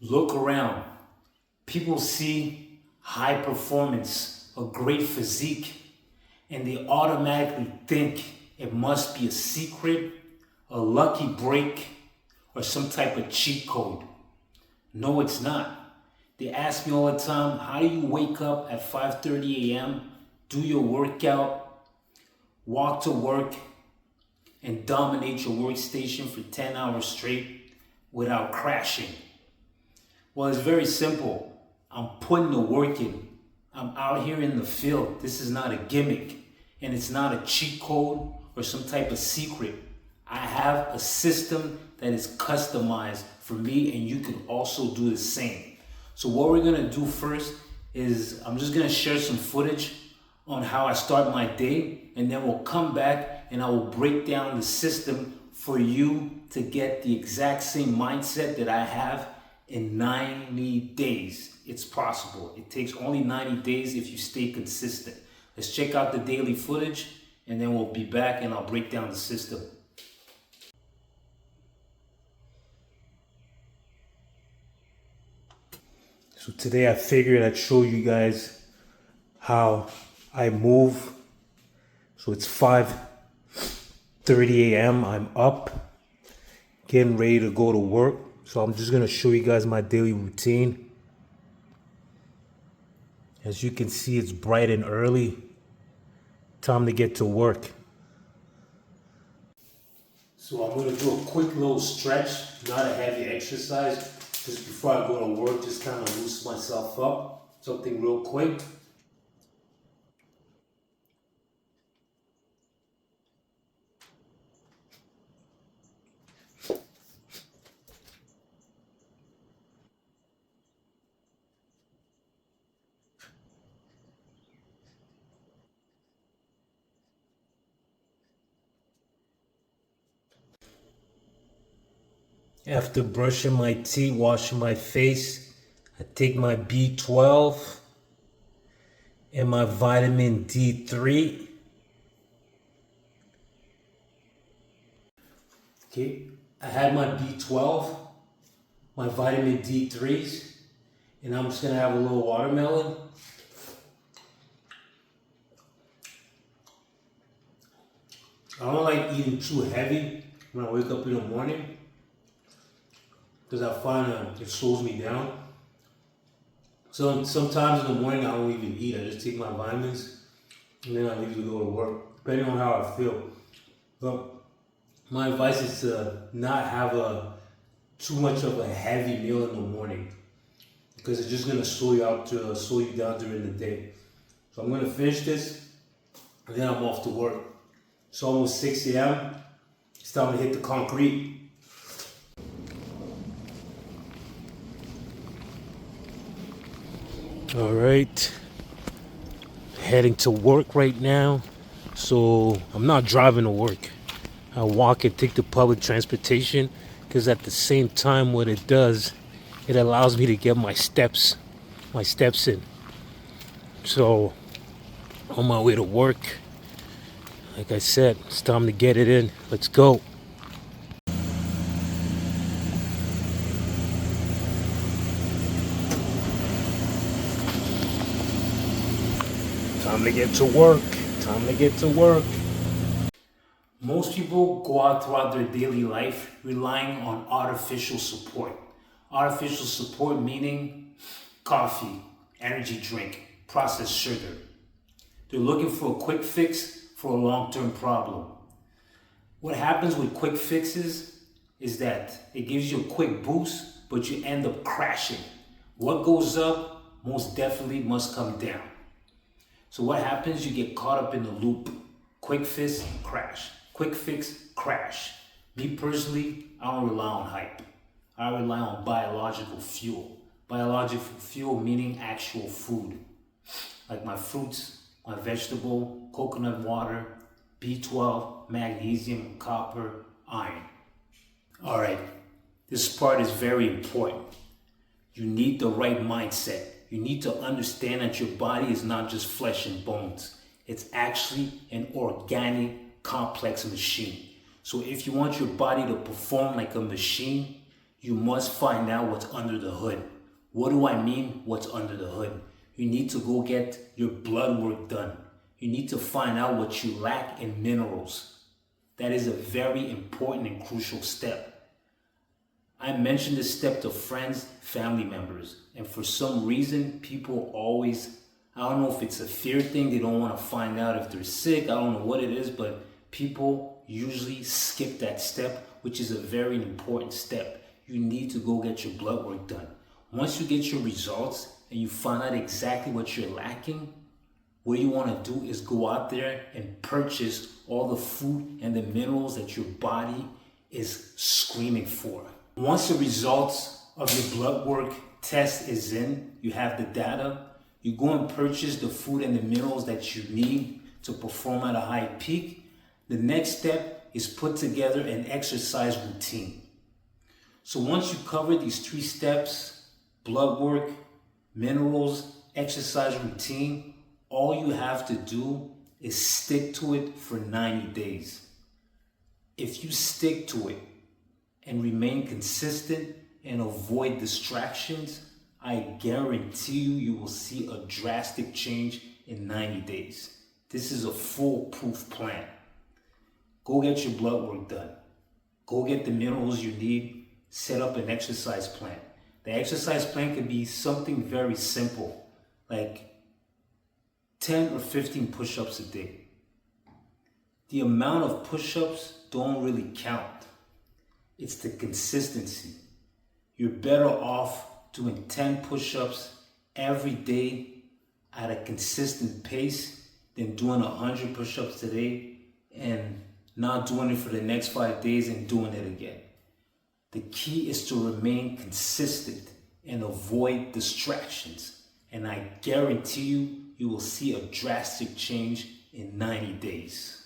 Look around. People see high performance, a great physique, and they automatically think it must be a secret, a lucky break, or some type of cheat code. No, it's not. They ask me all the time, how do you wake up at 5:30 a.m., do your workout, walk to work, and dominate your workstation for 10 hours straight without crashing? Well, it's very simple. I'm putting the work in. I'm out here in the field. This is not a gimmick, and it's not a cheat code or some type of secret. I have a system that is customized for me, and you can also do the same. So what we're gonna do first is I'm just gonna share some footage on how I start my day, and then we'll come back and I will break down the system for you to get the exact same mindset that I have in 90 days. It's possible. It takes only 90 days if you stay consistent. Let's check out the daily footage, and then we'll be back and I'll break down the system. So today I figured I'd show you guys how I move. So it's 5:30 a.m. I'm up, getting ready to go to work. So I'm just gonna show you guys my daily routine. As you can see, it's bright and early. Time to get to work. So I'm gonna do a quick little stretch, not a heavy exercise. Just before I go to work, just kind of loosen myself up. Something real quick. After brushing my teeth, washing my face, I take my B12 and my vitamin D3. Okay, I had my B12, my vitamin D3s, and I'm just gonna have a little watermelon. I don't like eating too heavy when I wake up in the morning, because I find that it slows me down. So sometimes in the morning I don't even eat. I just take my vitamins and then I leave to go to work, depending on how I feel. But my advice is to not have too much of a heavy meal in the morning, because it's just gonna slow you down during the day. So I'm gonna finish this and then I'm off to work. It's almost 6 a.m. It's time to hit the concrete. All right, heading to work right now. So I'm not driving to work. I walk and take the public transportation, because at the same time what it does, it allows me to get my steps in. So on my way to work, like I said, it's time to get it in. Let's go. Time to get to work. Time to get to work. Most people go out throughout their daily life relying on artificial support. Artificial support meaning coffee, energy drink, processed sugar. They're looking for a quick fix for a long-term problem. What happens with quick fixes is that it gives you a quick boost, but you end up crashing. What goes up most definitely must come down. So what happens? You get caught up in the loop. Quick fix, crash. Quick fix, crash. Me personally, I don't rely on hype. I rely on biological fuel. Biological fuel meaning actual food. Like my fruits, my vegetable, coconut water, B12, magnesium, copper, iron. All right, this part is very important. You need the right mindset. You need to understand that your body is not just flesh and bones. It's actually an organic, complex machine. So if you want your body to perform like a machine, you must find out what's under the hood. What do I mean, what's under the hood? You need to go get your blood work done. You need to find out what you lack in minerals. That is a very important and crucial step. I mentioned this step to friends, family members, and for some reason, people always, I don't know if it's a fear thing, they don't want to find out if they're sick, I don't know what it is, but people usually skip that step, which is a very important step. You need to go get your blood work done. Once you get your results and you find out exactly what you're lacking, what you want to do is go out there and purchase all the food and the minerals that your body is screaming for. Once the results of your blood work test is in, you have the data, you go and purchase the food and the minerals that you need to perform at a high peak. The next step is put together an exercise routine. So once you cover these 3 steps, blood work, minerals, exercise routine, all you have to do is stick to it for 90 days. If you stick to it and remain consistent and avoid distractions, I guarantee you will see a drastic change in 90 days. This is a foolproof plan. Go get your blood work done. Go get the minerals you need. Set up an exercise plan. The exercise plan could be something very simple, like 10 or 15 push-ups a day. The amount of push-ups don't really count. It's the consistency. You're better off doing 10 push-ups every day at a consistent pace than doing 100 push-ups today and not doing it for the next 5 days and doing it again. The key is to remain consistent and avoid distractions. And I guarantee you, you will see a drastic change in 90 days.